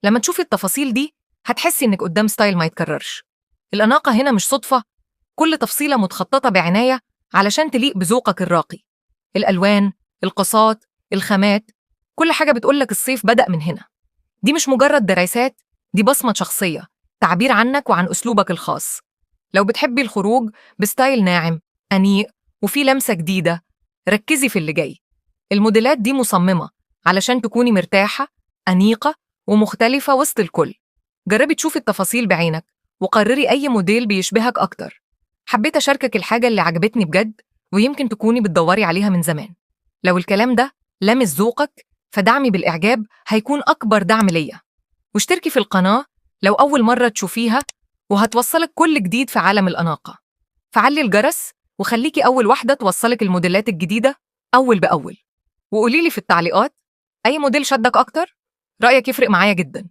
لما تشوفي التفاصيل دي هتحسي إنك قدام ستايل ما يتكررش. الأناقة هنا مش صدفة، كل تفصيلة متخططة بعناية علشان تليق بذوقك الراقي. الألوان، القصات، الخامات، كل حاجة بتقولك الصيف بدأ من هنا. دي مش مجرد دراسات، دي بصمة شخصية، تعبير عنك وعن أسلوبك الخاص. لو بتحبي الخروج بستايل ناعم، أنيق، وفيه لمسة جديدة، ركزي في اللي جاي. الموديلات دي مصممة علشان تكوني مرتاحة، أنيقة، ومختلفة وسط الكل. جربي تشوفي التفاصيل بعينك وقرري أي موديل بيشبهك أكتر. حبيت أشاركك الحاجة اللي عجبتني بجد، ويمكن تكوني بتدوري عليها من زمان. لو الكلام ده لمس ذوقك فدعمي بالإعجاب هيكون أكبر دعم ليا، واشتركي في القناة لو أول مرة تشوفيها، وهتوصلك كل جديد في عالم الأناقة. فعلي الجرس وخليكي أول واحدة توصلك الموديلات الجديدة أول بأول. وقوليلي في التعليقات أي موديل شدك أكتر، رأيك يفرق معايا جدا.